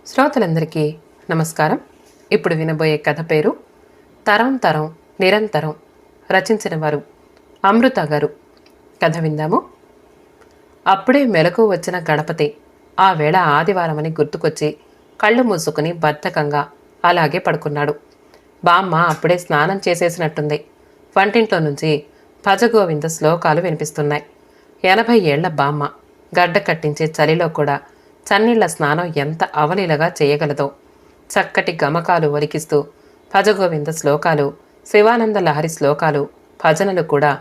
శ్రోతలందరికీ నమస్కారం. ఇప్పుడు వినబోయే కథ పేరు తరం తరం నిరంతరం. రచించిన వారు అమృత గారు. కథ విందాము. అప్పుడే మెలకు వచ్చిన గణపతి ఆ వేళ ఆదివారమని గుర్తుకొచ్చి కళ్ళు మూసుకుని బద్ధకంగా అలాగే పడుకున్నాడు. బామ్మ అప్పుడే స్నానం చేసేసినట్టుంది. వంటింట్లో నుంచి భజగోవింద శ్లోకాలు వినిపిస్తున్నాయి. 80 ఏళ్ల బామ్మ గడ్డ కట్టించే చలిలో కూడా చన్నీళ్ల స్నానం ఎంత అవలీలగా చేయగలదో. చక్కటి గమకాలు ఒలికిస్తూ భజగోవింద శ్లోకాలు, శివానంద లహరి శ్లోకాలు, భజనలు కూడా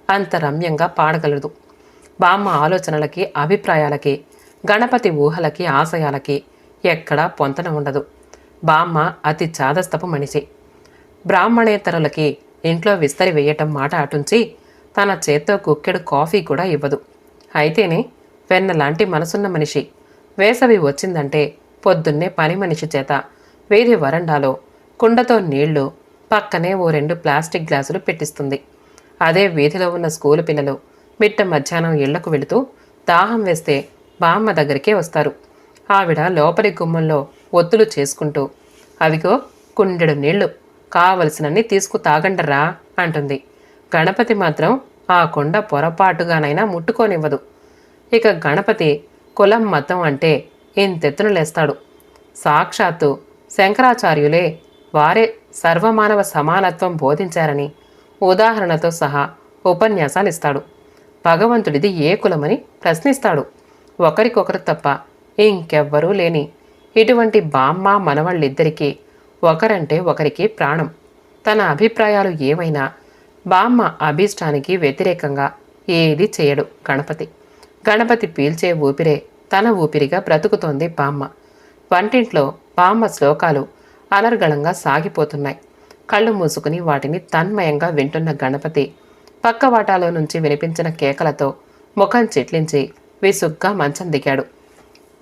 అంత రమ్యంగా పాడగలదు. బామ్మ ఆలోచనలకి, అభిప్రాయాలకి, గణపతి ఊహలకి, ఆశయాలకి ఎక్కడా పొంతన ఉండదు. బామ్మ అతి చాదస్తపు మనిషి. బ్రాహ్మణేతరులకి ఇంట్లో విస్తరి వేయటం మాట అటుంచి తన చేత్తో కుక్కెడు కాఫీ కూడా ఇవ్వదు. అయితేనే వెన్నలాంటి మనసున్న మనిషి. వేసవి వచ్చిందంటే పొద్దున్నే పని మనిషి చేత వీధి వరండాలో కుండతో నీళ్లు, పక్కనే ఓ 2 ప్లాస్టిక్ గ్లాసులు పెట్టిస్తుంది. అదే వీధిలో ఉన్న స్కూలు పిల్లలు మిట్ట మధ్యాహ్నం ఇళ్లకు వెళుతూ దాహం వేస్తే బామ్మ దగ్గరికే వస్తారు. ఆవిడ లోపలి గుమ్మంలో ఒత్తులు చేసుకుంటూ, అవిగో కుండెడు నీళ్లు, కావలసినన్ని తీసుకు తాగండరా అంటుంది. గణపతి మాత్రం ఆ కుండ పొరపాటుగానైనా ముట్టుకోనివ్వదు. ఇక గణపతి కులం మతం అంటే ఇంతెత్తున లేస్తాడు. సాక్షాత్తు శంకరాచార్యులే వారే సర్వమానవ సమానత్వం బోధించారని ఉదాహరణతో సహా ఉపన్యాసాలిస్తాడు. భగవంతుడిది ఏ కులమని ప్రశ్నిస్తాడు. ఒకరికొకరు తప్ప ఇంకెవ్వరూ లేని ఇటువంటి బామ్మ మనవళ్ళిద్దరికీ ఒకరంటే ఒకరికి ప్రాణం. తన అభిప్రాయాలు ఏవైనా బామ్మ అభీష్టానికి వ్యతిరేకంగా ఏదీ చేయడు గణపతి. గణపతి పీల్చే ఊపిరే తన ఊపిరిగా బ్రతుకుతోంది బామ్మ. వంటింట్లో బామ్మ శ్లోకాలు అనర్గళంగా సాగిపోతున్నాయి. కళ్ళు మూసుకుని వాటిని తన్మయంగా వింటున్న గణపతి పక్కవాటాలో నుంచి వినిపించిన కేకలతో ముఖం చిట్లించి విసుగ్గా మంచం దిగాడు.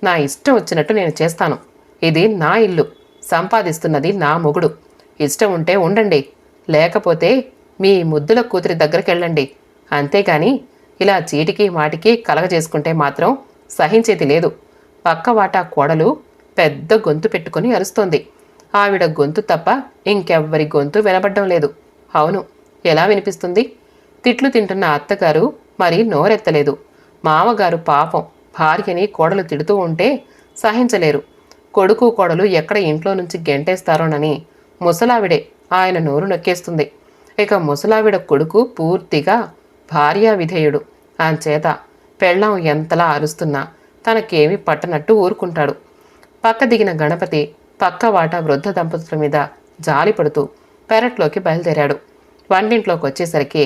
నా ఇష్టం వచ్చినట్టు నేను చేస్తాను. ఇది నా ఇల్లు, సంపాదిస్తున్నది నా మొగుడు. ఇష్టం ఉంటే ఉండండి, లేకపోతే మీ ముద్దుల కూతురి దగ్గరికెళ్ళండి. అంతేగాని ఇలా చీటికి మాటికి కలగజేసుకుంటే మాత్రం సహించేది లేదు. పక్కవాటా కోడలు పెద్ద గొంతు పెట్టుకుని అరుస్తోంది. ఆవిడ గొంతు తప్ప ఇంకెవ్వరి గొంతు వినబడ్డం లేదు. అవును, ఎలా వినిపిస్తుంది? తిట్లు తింటున్న అత్తగారు మరి నోరెత్తలేదు. మామగారు పాపం భార్యని కోడలు తిడుతూ ఉంటే సహించలేరు. కొడుకు కోడలు ఎక్కడ ఇంట్లో నుంచి గెంటేస్తారోనని ముసలావిడే ఆయన నోరు నొక్కేస్తుంది. ఇక ముసలావిడ కొడుకు పూర్తిగా భార్యా విధేయుడు. అంచేత పెళ్ళాం ఎంతలా అరుస్తున్నా తనకేమీ పట్టనట్టు ఊరుకుంటాడు. పక్క దిగిన గణపతి పక్కవాట వృద్ధ దంపతుల మీద జాలిపడుతూ పెరట్లోకి బయలుదేరాడు. వంటింట్లోకి వచ్చేసరికి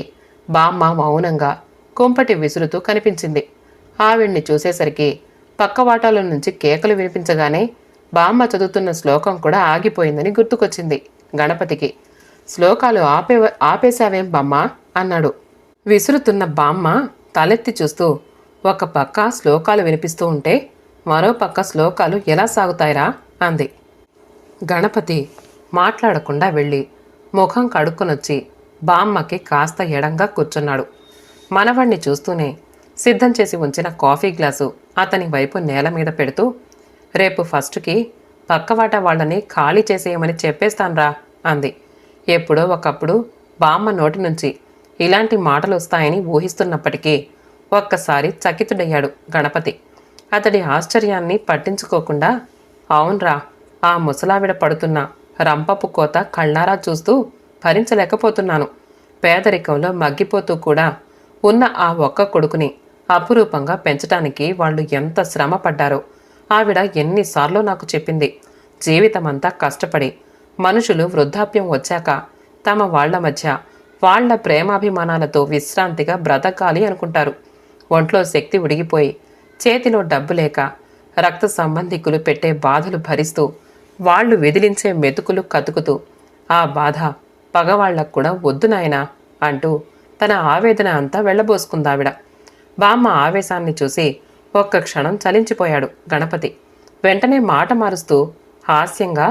బామ్మ మౌనంగా కుంపటి విసురుతూ కనిపించింది. ఆవిడ్ని చూసేసరికి పక్కవాటాల నుంచి కేకలు వినిపించగానే బామ్మ చదువుతున్న శ్లోకం కూడా ఆగిపోయిందని గుర్తుకొచ్చింది గణపతికి. శ్లోకాలు ఆపేశావేం బామ్మ అన్నాడు. విసురుతున్న బామ్మ తలెత్తి చూస్తూ, ఒక పక్క శ్లోకాలు వినిపిస్తూ ఉంటే మరో పక్క శ్లోకాలు ఎలా సాగుతాయిరా అంది. గణపతి మాట్లాడకుండా వెళ్ళి ముఖం కడుక్కొనొచ్చి బామ్మకి కాస్త ఎడంగా కూర్చున్నాడు. మనవణ్ణి చూస్తూనే సిద్ధం చేసి ఉంచిన కాఫీ గ్లాసు అతని వైపు నేల మీద పెడుతూ, రేపు ఫస్ట్కి పక్కవాట వాళ్ళని ఖాళీ చేసేయమని చెప్పేస్తాన్రా అంది. ఎప్పుడో ఒకప్పుడు బామ్మ నోటి నుంచి ఇలాంటి మాటలు వస్తాయని ఊహిస్తున్నప్పటికీ ఒక్కసారి చకితుడయ్యాడు గణపతి. అతడి ఆశ్చర్యాన్ని పట్టించుకోకుండా, అవునరా, ఆ ముసలావిడ పడుతున్న రంపపు కోత కళ్ళారా చూస్తూ భరించలేకపోతున్నాను. పేదరికంలో మగ్గిపోతూ కూడా ఉన్న ఆ ఒక్క కొడుకుని అపురూపంగా పెంచటానికి వాళ్ళు ఎంత శ్రమ పడ్డారో ఆవిడ ఎన్నిసార్లు నాకు చెప్పింది. జీవితమంతా కష్టపడి మనుషులు వృద్ధాప్యం వచ్చాక తమ వాళ్ల మధ్య వాళ్ల ప్రేమాభిమానాలతో విశ్రాంతిగా బ్రతకాలి అనుకుంటారు. ఒంట్లో శక్తి ఉడిగిపోయి చేతిలో డబ్బు లేక రక్త సంబంధికులు పెట్టే బాధలు భరిస్తూ వాళ్లు విదిలించే మెతుకులు కతుకుతూ ఆ బాధ పగవాళ్లకు కూడా వద్దు నాయనా అంటూ తన ఆవేదన అంతా వెళ్లబోసుకుందావిడ. బామ్మ ఆవేశాన్ని చూసి ఒక్క క్షణం చలించిపోయాడు గణపతి. వెంటనే మాట మారుస్తూ హాస్యంగా,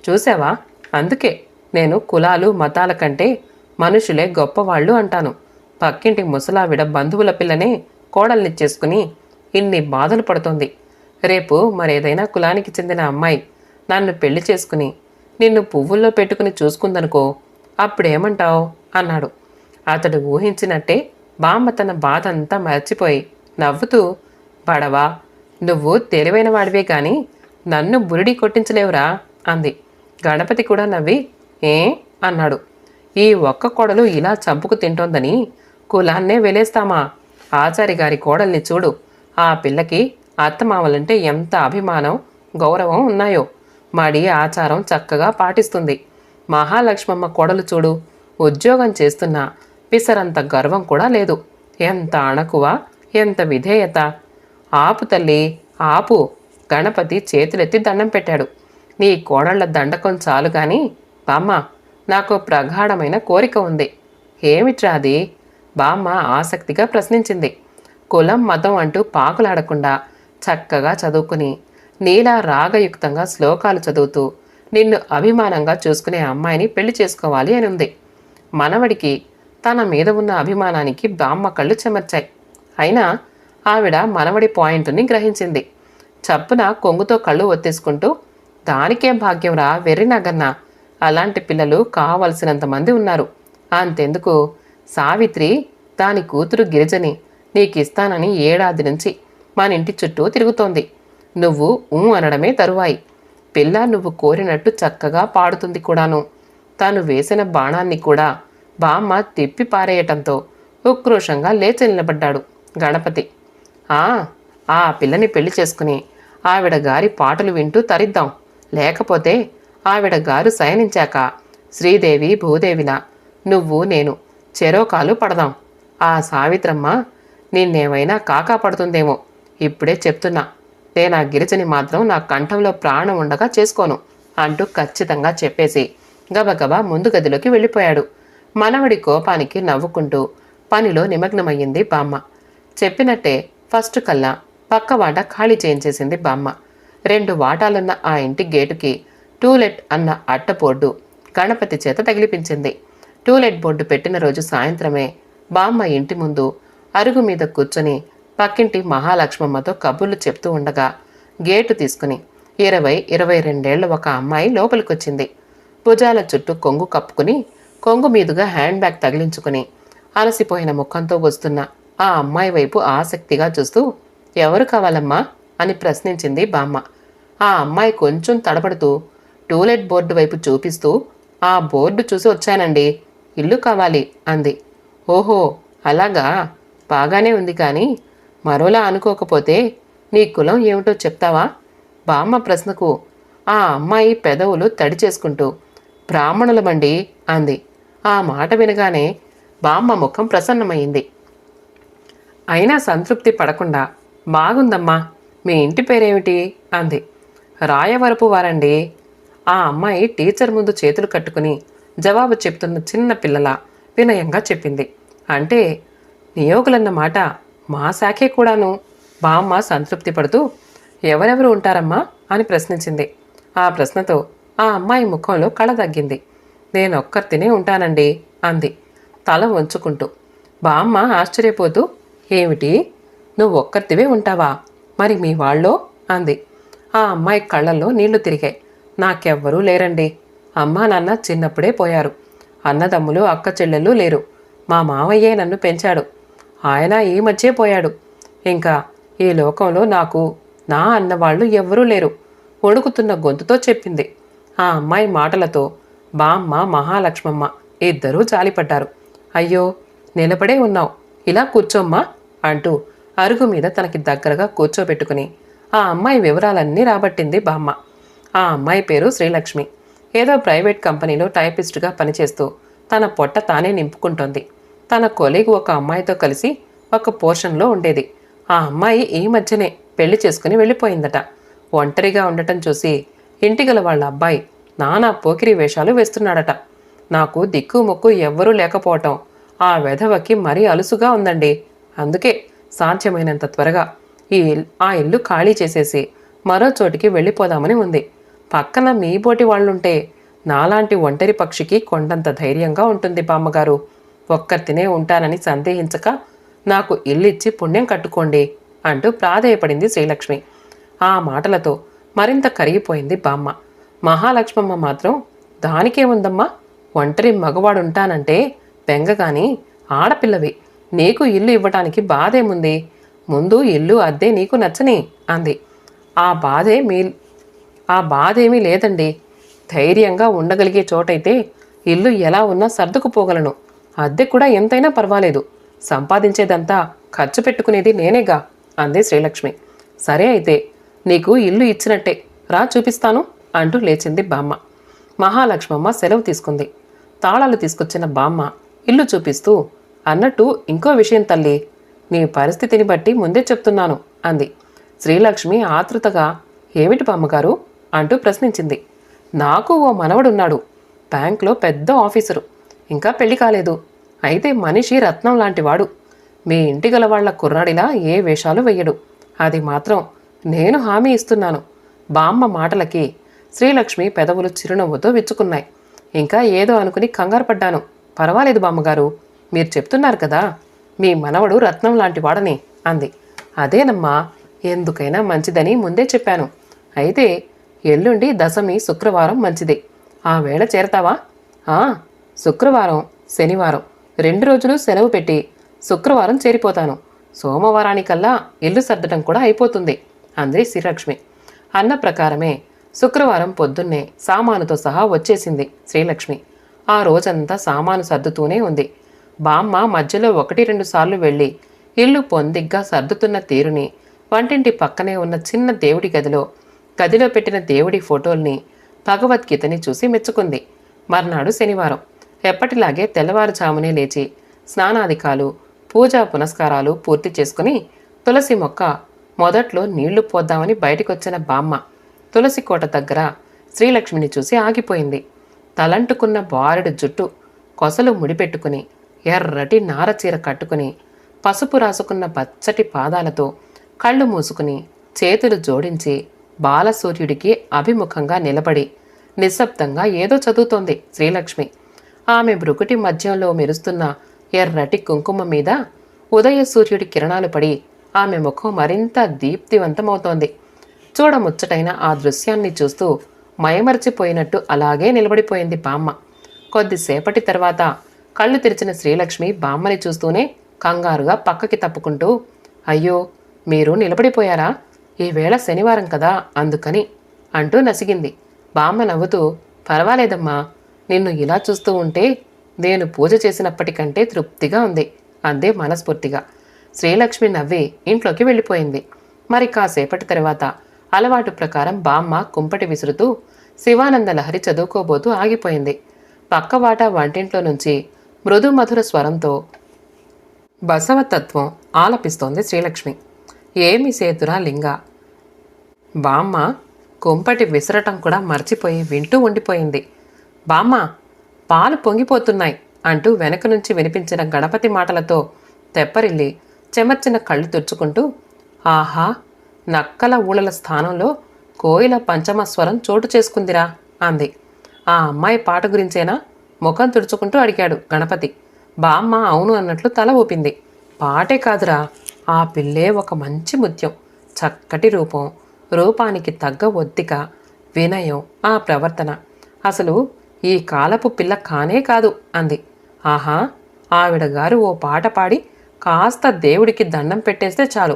చూసావా, అందుకే నేను కులాలు మతాల కంటే మనుషులే గొప్పవాళ్ళు అంటాను. పక్కింటి ముసలావిడ బంధువుల పిల్లనే కోడల్నిచ్చేసుకుని ఇన్ని బాధలు పడుతోంది. రేపు మరేదైనా కులానికి చెందిన అమ్మాయి నన్ను పెళ్లి చేసుకుని నిన్ను పువ్వుల్లో పెట్టుకుని చూసుకుందనుకో, అప్పుడేమంటావు అన్నాడు. అతడు ఊహించినట్టే బామ్మ తన బాధ అంతా మర్చిపోయి నవ్వుతూ, బడవా, నువ్వు తెలివైన వాడివే గాని నన్ను బురిడి కొట్టించలేవురా అంది. గణపతి కూడా నవ్వి, ఏ అన్నాడు. ఈ ఒక్క కోడలు ఇలా చంపుకు తింటోందని కులాన్నే వెలేస్తామా? ఆచారి గారి కోడల్ని చూడు. ఆ పిల్లకి అత్తమామలంటే ఎంత అభిమానం, గౌరవం ఉన్నాయో. మడి ఆచారం చక్కగా పాటిస్తుంది. మహాలక్ష్మమ్మ కోడలు చూడు, ఉద్యోగం చేస్తున్నా పిసరంత గర్వం కూడా లేదు. ఎంత అణకువ, ఎంత విధేయత. ఆపు తల్లి, ఆపు. గణపతి చేతులెత్తి దండం పెట్టాడు. నీ కోడళ్ల దండకం చాలు గాని బామ్మ, నాకు ప్రగాఢమైన కోరిక ఉంది. ఏమిట్రా అది? బామ్మ ఆసక్తిగా ప్రశ్నించింది. కులం మతం అంటూ పాకులాడకుండా చక్కగా చదువుకుని నీలా రాగయుక్తంగా శ్లోకాలు చదువుతూ నిన్ను అభిమానంగా చూసుకునే అమ్మాయిని పెళ్లి చేసుకోవాలి అని ఉంది. మనవడికి తన మీద ఉన్న అభిమానానికి బామ్మ కళ్ళు చెమర్చాయి. అయినా ఆవిడ మనవడి పాయింట్ని గ్రహించింది. చప్పున కొంగుతో కళ్ళు ఒత్తేసుకుంటూ, దానికేం భాగ్యంరా వెర్రి నగన్నా, అలాంటి పిల్లలు కావలసినంత మంది ఉన్నారు. అంతెందుకు, సావిత్రి దాని కూతురు గిరిజని నీకిస్తానని ఏడాది నుంచి మన ఇంటి చుట్టూ తిరుగుతోంది. నువ్వు అనడమే తరువాయి. పిల్ల నువ్వు కోరినట్టు చక్కగా పాడుతుంది కూడాను. తాను వేసిన బాణాన్ని కూడా బామ్మ తిప్పి పారేయటంతో ఉక్రోషంగా లేచి నిలబడ్డాడు గణపతి. ఆ పిల్లని పెళ్లి చేసుకుని ఆవిడ గారి పాటలు వింటూ తరిద్దాం. లేకపోతే ఆవిడ గారు శయనించాక శ్రీదేవి భూదేవిలా నువ్వు నేను చెరోకాలు పడదాం. ఆ సావిత్రమ్మ నిన్నేమైనా కాకా పడుతుందేమో. ఇప్పుడే చెప్తున్నా, నేనా గిరిజని మాత్రం నా కంఠంలో ప్రాణం ఉండగా చేసుకోను అంటూ ఖచ్చితంగా చెప్పేసి గబగబా ముందు గదిలోకి వెళ్ళిపోయాడు. మనవడి కోపానికి నవ్వుకుంటూ పనిలో నిమగ్నమయ్యింది బామ్మ. చెప్పినట్టే ఫస్ట్ కల్లా పక్క వాట ఖాళీ చేయించేసింది బామ్మ. 2 వాటాలున్న ఆ ఇంటి గేటుకి టూలెట్ అన్న అట్ట బోర్డు గణపతి చేత తగిలిపించింది. టూలెట్ బోర్డు పెట్టిన రోజు సాయంత్రమే బామ్మ ఇంటి ముందు అరుగు మీద కూర్చొని పక్కింటి మహాలక్ష్మమ్మతో కబుర్లు చెప్తూ ఉండగా గేటు తీసుకుని 20-22 ఒక అమ్మాయి లోపలికొచ్చింది. భుజాల చుట్టూ కొంగు కప్పుకుని కొంగు మీదుగా హ్యాండ్ బ్యాగ్ తగిలించుకుని అలసిపోయిన ముఖంతో వస్తున్న ఆ అమ్మాయి వైపు ఆసక్తిగా చూస్తూ, ఎవరు కావాలమ్మా అని ప్రశ్నించింది బామ్మ. ఆ అమ్మాయి కొంచెం తడబడుతూ టూలెట్ బోర్డు వైపు చూపిస్తూ, ఆ బోర్డు చూసి వచ్చానండి, ఇల్లు కావాలి అంది. ఓహో అలాగా, బాగానే ఉంది కానీ మరోలా అనుకోకపోతే నీ కులం ఏమిటో చెప్తావా? బామ్మ ప్రశ్నకు ఆ అమ్మాయి పెదవులు తడి చేసుకుంటూ, బ్రాహ్మణులమండి అంది. ఆ మాట వినగానే బామ్మ ముఖం ప్రసన్నమైంది. అయినా సంతృప్తి పడకుండా, బాగుందమ్మా, మీ ఇంటి పేరేమిటి అంది. రాయవరపు వారండి. ఆ అమ్మాయి టీచర్ ముందు చేతులు కట్టుకుని జవాబు చెప్తున్న చిన్న పిల్లలా వినయంగా చెప్పింది. అంటే నియోగులన్నమాట, మా శాఖే కూడాను. బామ్మ సంతృప్తి పడుతూ, ఎవరెవరు ఉంటారమ్మా అని ప్రశ్నించింది. ఆ ప్రశ్నతో ఆ అమ్మాయి ముఖంలో కళ తగ్గింది. నేనొక్కర్తినే ఉంటానండి అంది తల వంచుకుంటూ. బామ్మ ఆశ్చర్యపోతూ, ఏమిటి, నువ్వు ఒక్కర్తివే ఉంటావా? మరి మీ వాళ్ళో అంది. ఆ అమ్మాయి కళ్ళల్లో నీళ్లు తిరిగాయి. నాకెవ్వరూ లేరండి. అమ్మా నాన్న చిన్నప్పుడే పోయారు. అన్నదమ్ములు అక్క చెల్లెళ్ళు లేరు. మా మావయ్యే నన్ను పెంచాడు. ఆయన ఈ మధ్యే పోయాడు. ఇంకా ఈ లోకంలో నాకు నా అన్నవాళ్లు ఎవ్వరూ లేరు వణుకుతున్న గొంతుతో చెప్పింది. ఆ అమ్మాయి మాటలతో బామ్మ మహాలక్ష్మమ్మ ఇద్దరూ జాలిపడ్డారు. అయ్యో, నిలబడే ఉన్నావు, ఇలా కూర్చోమ్మా అంటూ అరుగు మీద తనకి దగ్గరగా కూర్చోబెట్టుకుని ఆ అమ్మాయి వివరాలన్నీ రాబట్టింది బామ్మ. ఆ అమ్మాయి పేరు శ్రీలక్ష్మి. ఏదో ప్రైవేట్ కంపెనీలో టైపిస్టుగా పనిచేస్తూ తన పొట్ట తానే నింపుకుంటోంది. తన కొలీగ్ ఒక అమ్మాయితో కలిసి ఒక పోర్షన్లో ఉండేది. ఆ అమ్మాయి ఈ మధ్యనే పెళ్లి చేసుకుని వెళ్ళిపోయిందట. ఒంటరిగా ఉండటం చూసి ఇంటిగల వాళ్ళ అబ్బాయి నానా పోకిరి వేషాలు వేస్తున్నాడట. నాకు దిక్కు మొక్కు ఎవ్వరూ లేకపోవటం ఆ వెధవకి మరీ అలుసుగా ఉందండి. అందుకే సాధ్యమైనంత త్వరగా ఆ ఇల్లు ఖాళీ చేసేసి మరో చోటికి వెళ్ళిపోదామని ఉంది. పక్కన మీ బోటి వాళ్ళుంటే నాలాంటి ఒంటరి పక్షికి కొండంత ధైర్యంగా ఉంటుంది బామ్మగారు. ఒక్కర్తినే ఉంటానని సందేహించక నాకు ఇల్లిచ్చి పుణ్యం కట్టుకోండి అంటూ ప్రాధేయపడింది శ్రీలక్ష్మి. ఆ మాటలతో మరింత కరిగిపోయింది బామ్మ. మహాలక్ష్మమ్మ మాత్రం దానికే ఉందమ్మా, ఒంటరి మగవాడుంటానంటే బెంగగాని ఆడపిల్లవి, నీకు ఇల్లు ఇవ్వటానికి బాధేముంది, ముందు ఇల్లు అద్దె నీకు నచ్చని అంది. ఆ బాధేమీ లేదండి, ధైర్యంగా ఉండగలిగే చోటైతే ఇల్లు ఎలా ఉన్నా సర్దుకుపోగలను, అద్దె కూడా ఎంతైనా పర్వాలేదు, సంపాదించేదంతా ఖర్చు పెట్టుకునేది నేనేగా అంది శ్రీలక్ష్మి. సరే అయితే నీకు ఇల్లు ఇచ్చినట్టే, రా చూపిస్తాను అంటూ లేచింది బామ్మ. మహాలక్ష్మమ్మ సెలవు తీసుకుంది. తాళాలు తీసుకొచ్చిన బామ్మ ఇల్లు చూపిస్తూ, అన్నట్టు ఇంకో విషయం తల్లి, నీ పరిస్థితిని బట్టి ముందే చెప్తున్నాను అంది. శ్రీలక్ష్మి ఆతృతగా ఏమిటి బామ్మగారు అంటూ ప్రశ్నించింది. నాకు ఓ మనవడున్నాడు, బ్యాంక్లో పెద్ద ఆఫీసరు, ఇంకా పెళ్లి కాలేదు, అయితే మనిషి రత్నం లాంటివాడు, మీ ఇంటి గల వాళ్ల కుర్రాడిలా ఏ వేషాలు వెయ్యడు, అది మాత్రం నేను హామీ ఇస్తున్నాను. బామ్మ మాటలకి శ్రీలక్ష్మి పెదవులు చిరునవ్వుతో విచ్చుకున్నాయి. ఇంకా ఏదో అనుకుని కంగారు పడ్డాను. పర్వాలేదు బామ్మగారు, మీరు చెప్తున్నారు కదా మీ మనవడు రత్నం లాంటివాడని అంది. అదేనమ్మా, ఎందుకైనా మంచిదని ముందే చెప్పాను. అయితే ఎల్లుండి దశమి శుక్రవారం మంచిది, ఆ వేళ చేరతావా? శుక్రవారం శనివారం 2 రోజులు సెలవు పెట్టి శుక్రవారం చేరిపోతాను, సోమవారానికల్లా ఇల్లు సర్దటం కూడా అయిపోతుంది అంది శ్రీలక్ష్మి. అన్న ప్రకారమే శుక్రవారం పొద్దున్నే సామానుతో సహా వచ్చేసింది శ్రీలక్ష్మి. ఆ రోజంతా సామాను సర్దుతూనే ఉంది. బామ్మ మధ్యలో 1-2 సార్లు వెళ్ళి ఇల్లు పొందిగ్గా సర్దుతున్న తీరుని, వంటింటి పక్కనే ఉన్న చిన్న దేవుడి గదిలో పెట్టిన దేవుడి ఫోటోల్ని, భగవద్గీతని చూసి మెచ్చుకుంది. మర్నాడు శనివారం ఎప్పటిలాగే తెల్లవారుజామునే లేచి స్నానాధికాలు, పూజా పునస్కారాలు పూర్తి చేసుకుని తులసి మొక్క మొదట్లో నీళ్లు పోద్దామని బయటికొచ్చిన బామ్మ తులసి కోట దగ్గర శ్రీలక్ష్మిని చూసి ఆగిపోయింది. తలంటుకున్న బారెడు జుట్టు, కొసలు ముడిపెట్టుకుని, ఎర్రటి నారచీర కట్టుకుని, పసుపు రాసుకున్న పచ్చటి పాదాలతో కళ్ళు మూసుకుని చేతులు జోడించి బాలసూర్యుడికి అభిముఖంగా నిలబడి నిశ్శబ్దంగా ఏదో చదువుతోంది శ్రీలక్ష్మి. ఆమె బ్రుకుటి మధ్యంలో మెరుస్తున్న ఎర్రటి కుంకుమ మీద ఉదయ సూర్యుడి కిరణాలు పడి ఆమె ముఖం మరింత దీప్తివంతమవుతోంది. చూడముచ్చటైన ఆ దృశ్యాన్ని చూస్తూ మయమర్చిపోయినట్టు అలాగే నిలబడిపోయింది బామ్మ. కొద్దిసేపటి తర్వాత కళ్ళు తెరిచిన శ్రీలక్ష్మి బామ్మని చూస్తూనే కంగారుగా పక్కకి తప్పుకుంటూ, అయ్యో, మీరు నిలబడిపోయారా? ఈవేళ శనివారం కదా, అందుకని అంటూ నసిగింది. బామ్మ నవ్వుతూ, పర్వాలేదమ్మా, నిన్ను ఇలా చూస్తూ ఉంటే నేను పూజ చేసినప్పటికంటే తృప్తిగా ఉంది అందే మనస్ఫూర్తిగా. శ్రీలక్ష్మి నవ్వి ఇంట్లోకి వెళ్ళిపోయింది. మరి కాసేపటి తర్వాత అలవాటు ప్రకారం బామ్మ కుంపటి విసురుతూ శివానంద లహరి చదువుకోబోతూ ఆగిపోయింది. పక్కవాట వంటింట్లో నుంచి మృదు మధుర స్వరంతో బసవతత్వం ఆలపిస్తోంది శ్రీలక్ష్మి. ఏమి సేతురా లింగ. బామ్మ కుంపటి విసరటం కూడా మర్చిపోయి వింటూ ఉండిపోయింది. బామ్మ, పాలు పొంగిపోతున్నాయి అంటూ వెనక నుంచి వినిపించిన గణపతి మాటలతో తెప్పరిల్లి చెమర్చిన కళ్ళు తుడుచుకుంటూ, ఆహా, నక్కల ఊళ్ళల స్థానంలో కోయిల పంచమస్వరం చోటు చేసుకుందిరా అంది. ఆ అమ్మాయి పాట గురించేనా ముఖం తుడుచుకుంటూ అడిగాడు గణపతి. బామ్మ అవును అన్నట్లు తల ఊపింది. పాటే కాదురా, ఆ పిల్లే ఒక మంచి ముత్యం, చక్కటి రూపం, రూపానికి తగ్గ ఒత్తిక, వినయం, ఆ ప్రవర్తన, అసలు ఈ కాలపు పిల్ల కానే కాదు అంది. ఆహా, ఆవిడ గారు ఓ పాట పాడి కాస్త దేవుడికి దండం పెట్టేస్తే చాలు,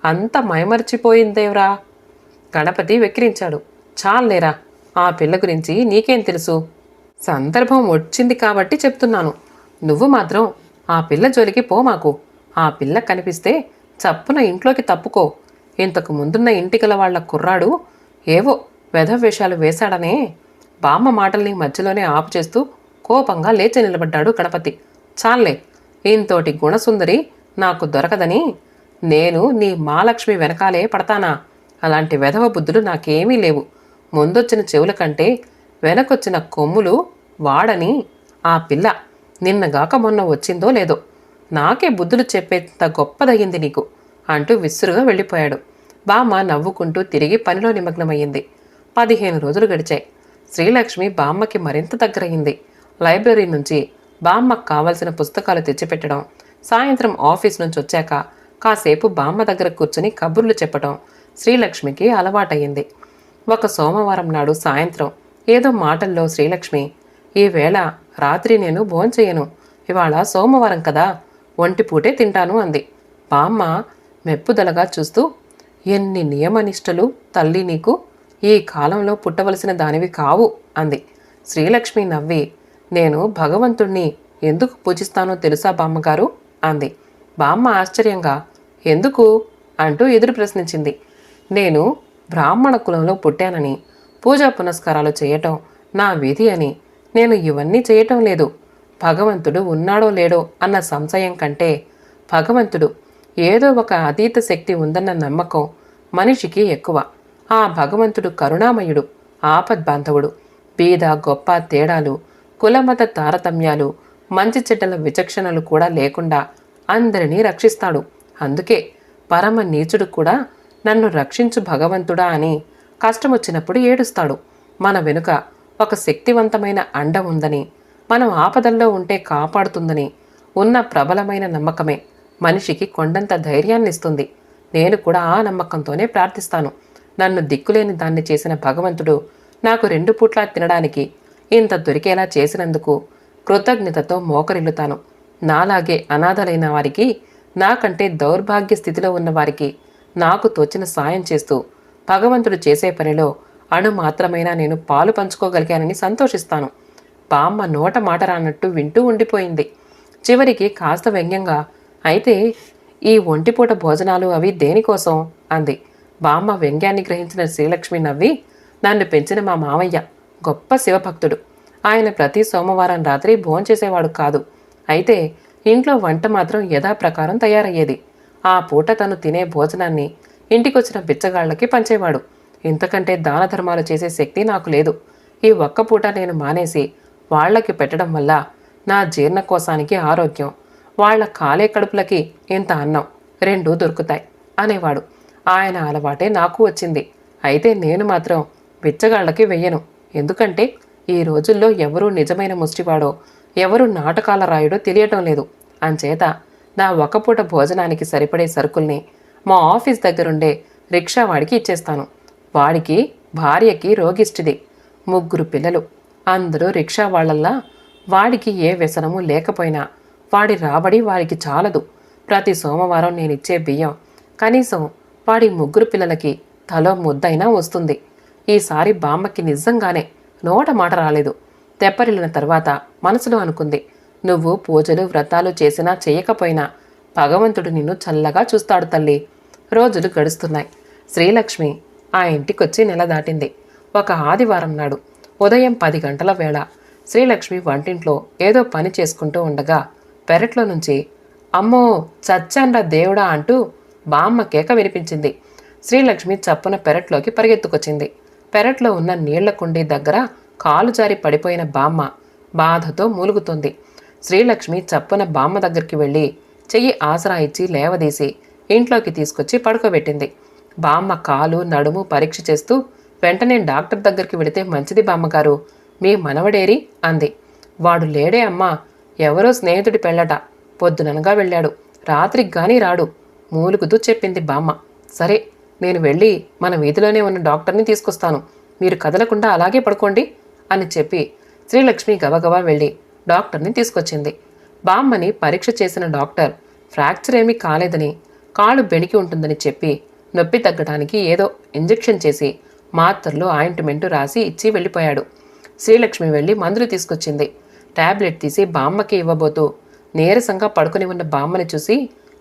అంత మైమర్చిపోయిందేవ్రా. గణపతి వెక్కిరించాడు. చాలేరా, ఆ పిల్ల గురించి నీకేం తెలుసు? సందర్భం వచ్చింది కాబట్టి చెప్తున్నాను. నువ్వు మాత్రం ఆ పిల్ల జోలికి పోమాకు. ఆ పిల్ల కనిపిస్తే చప్పున ఇంట్లోకి తప్పుకో. ఇంతకు ముందున్న ఇంటికల వాళ్ల కుర్రాడు ఏవో వెధవేషాలు వేశాడనే. బామ్మ మాటల్ని మధ్యలోనే ఆపు చేస్తూ కోపంగా లేచి నిలబడ్డాడు గణపతి. చాలే, ఇంతోటి గుణసుందరి నాకు దొరకదని నేను నీ మహాలక్ష్మి వెనకాలే పడతానా? అలాంటి వెధవ బుద్ధులు నాకేమీ లేవు. ముందొచ్చిన చెవుల కంటే వెనకొచ్చిన కొమ్ములు వాడని ఆ పిల్ల నిన్నగాక మొన్న వచ్చిందో లేదో, నాకే బుద్ధులు చెప్పేంత గొప్పదయ్యింది నీకు అంటూ విసురుగా వెళ్ళిపోయాడు. బామ్మ నవ్వుకుంటూ తిరిగి పనిలో నిమగ్నమయ్యింది. 15 రోజులు గడిచాయి. శ్రీలక్ష్మి బామ్మకి మరింత దగ్గరయ్యింది. లైబ్రరీ నుంచి బామ్మకు కావలసిన పుస్తకాలు తెచ్చిపెట్టడం, సాయంత్రం ఆఫీస్ నుంచి వచ్చాక కాసేపు బామ్మ దగ్గర కూర్చుని కబుర్లు చెప్పడం శ్రీలక్ష్మికి అలవాటయ్యింది. ఒక సోమవారం నాడు సాయంత్రం ఏదో మాటల్లో శ్రీలక్ష్మి, ఈవేళ రాత్రి నేను భోంచెయ్యను, ఇవాళ సోమవారం కదా, ఒంటిపూటే తింటాను అంది. బామ్మ మెప్పుదలగా చూస్తూ, ఎన్ని నియమనిష్టలు తల్లి నీకు, ఈ కాలంలో పుట్టవలసిన దానివి కావు అంది. శ్రీలక్ష్మి నవ్వి, నేను భగవంతుణ్ణి ఎందుకు పూజిస్తానో తెలుసా బామ్మగారు అంది. బామ్మ ఆశ్చర్యంగా, ఎందుకు అంటూ ఎదురు ప్రశ్నించింది. నేను బ్రాహ్మణ కులంలో పుట్టానని, పూజా పునస్కారాలు చేయటం నా విధి అని నేను ఇవన్నీ చేయటం లేదు. భగవంతుడు ఉన్నాడో లేడో అన్న సంశయం కంటే భగవంతుడు ఏదో ఒక అతీత శక్తి ఉందన్న నమ్మకం మనిషికి ఎక్కువ. ఆ భగవంతుడు కరుణామయుడు, ఆపద్బాంధవుడు. బీద గొప్ప తేడాలు, కులమత తారతమ్యాలు, మంచి చెడ్డల విచక్షణలు కూడా లేకుండా అందరినీ రక్షిస్తాడు. అందుకే పరమ నీచుడు కూడా నన్ను రక్షించు భగవంతుడా అని కష్టమొచ్చినప్పుడు ఏడుస్తాడు. మన వెనుక ఒక శక్తివంతమైన అండ ఉందని, మనం ఆపదల్లో ఉంటే కాపాడుతుందని ఉన్న ప్రబలమైన నమ్మకమే మనిషికి కొండంత ధైర్యాన్నిస్తుంది. నేను కూడా ఆ నమ్మకంతోనే ప్రార్థిస్తాను. నన్ను దిక్కులేని దాన్ని చేసిన భగవంతుడు నాకు 2 పూట్లా తినడానికి ఇంత దొరికేలా చేసినందుకు కృతజ్ఞతతో మోకరిల్లుతాను. నాలాగే అనాథలైన వారికి, నాకంటే దౌర్భాగ్య స్థితిలో ఉన్న వారికి నాకు తోచిన సాయం చేస్తూ భగవంతుడు చేసే పనిలో అణు మాత్రమైనా నేను పాలు పంచుకోగలిగానని సంతోషిస్తాను. బామ్మ నోట మాట రానట్టు వింటూ ఉండిపోయింది. చివరికి కాస్త వ్యంగ్యంగా, అయితే ఈ ఒంటిపూట భోజనాలు అవి దేనికోసం అంది. బామ్మ వ్యంగ్యాన్ని గ్రహించిన శ్రీలక్ష్మి నవ్వి, నన్ను పెంచిన మా మామయ్య గొప్ప శివభక్తుడు. ఆయన ప్రతి సోమవారం రాత్రి భోంచేసేవాడు కాదు. అయితే ఇంట్లో వంట మాత్రం యథాప్రకారం తయారయ్యేది. ఆ పూట తను తినే భోజనాన్ని ఇంటికొచ్చిన బిచ్చగాళ్లకి పంచేవాడు. ఇంతకంటే దాన ధర్మాలు చేసే శక్తి నాకు లేదు. ఈ ఒక్క పూట నేను మానేసి వాళ్లకి పెట్టడం వల్ల నా జీర్ణకోశానికి ఆరోగ్యం, వాళ్ల కాలే కడుపులకి ఇంత అన్నం 2 దొరుకుతాయి అనేవాడు. ఆయన అలవాటే నాకు వచ్చింది. అయితే నేను మాత్రం బిచ్చగాళ్లకి వెయ్యను. ఎందుకంటే ఈ రోజుల్లో ఎవరూ నిజమైన ముష్టివాడో, ఎవరు నాటకాల రాయుడో తెలియటం లేదు. అంచేత నా ఒక పూట భోజనానికి సరిపడే సరుకుల్ని మా ఆఫీస్ దగ్గరుండే రిక్షావాడికి ఇచ్చేస్తాను. వాడికి భార్యకి రోగిష్టిది, 3 పిల్లలు. అందరూ రిక్షా వాళ్లల్లా వాడికి ఏ వ్యసనమూ లేకపోయినా వాడి రాబడి వాడికి చాలదు. ప్రతి సోమవారం నేనిచ్చే బియ్యం కనీసం వాడి 3 పిల్లలకి తలో ముద్దైనా వస్తుంది. ఈసారి బామ్మకి నిజంగానే నోట మాట రాలేదు. తెప్పరిల్లిన తర్వాత మనసులో అనుకుంది, నువ్వు పూజలు వ్రతాలు చేసినా చేయకపోయినా భగవంతుడు నిన్ను చల్లగా చూస్తాడు తల్లి. రోజులు గడుస్తున్నాయి. శ్రీలక్ష్మి ఆ ఇంటికొచ్చి నెల దాటింది. ఒక ఆదివారం నాడు ఉదయం 10 గంటల వేళ శ్రీలక్ష్మి వంటింట్లో ఏదో పని చేసుకుంటూ ఉండగా పెరట్లో నుంచి, అమ్మో చచ్చాండ్రా దేవుడా అంటూ బామ్మ కేక వినిపించింది. శ్రీలక్ష్మి చప్పున పెరట్లోకి పరిగెత్తుకొచ్చింది. పెరట్లో ఉన్న నీళ్ల కుండీ దగ్గర కాలు జారి పడిపోయిన బామ్మ బాధతో మూలుగుతోంది. శ్రీలక్ష్మి చప్పున బామ్మ దగ్గరికి వెళ్ళి చెయ్యి ఆసరా ఇచ్చి లేవదీసి ఇంట్లోకి తీసుకొచ్చి పడుకోబెట్టింది. బామ్మ కాలు నడుము పరీక్ష చేస్తూ, వెంటనే డాక్టర్ దగ్గరికి వెళితే మంచిది బామ్మగారు, మీ మనవడేరి అంది. వాడు లేడే అమ్మా, ఎవరో స్నేహితుడి పెళ్ళట, పొద్దుననగా వెళ్ళాడు, రాత్రికి గానీ రాడు మూలుగుతూ చెప్పింది బామ్మ. సరే, నేను వెళ్ళి మన వీధిలోనే ఉన్న డాక్టర్ని తీసుకొస్తాను, మీరు కదలకుండా అలాగే పడుకోండి అని చెప్పి శ్రీలక్ష్మి గబగబా వెళ్ళి డాక్టర్ని తీసుకొచ్చింది. బామ్మని పరీక్ష చేసిన డాక్టర్ ఫ్రాక్చర్ ఏమీ కాలేదని, కాళ్ళు బెణికి ఉంటుందని చెప్పి నొప్పి తగ్గడానికి ఏదో ఇంజెక్షన్ చేసి మాత్రలు ఆయింట్మెంటు రాసి ఇచ్చి వెళ్ళిపోయాడు. శ్రీలక్ష్మి వెళ్ళి మందులు తీసుకొచ్చింది. టాబ్లెట్ తీసి బామ్మకి ఇవ్వబోతూ నీరసంగా పడుకుని ఉన్న బామ్మని చూసి,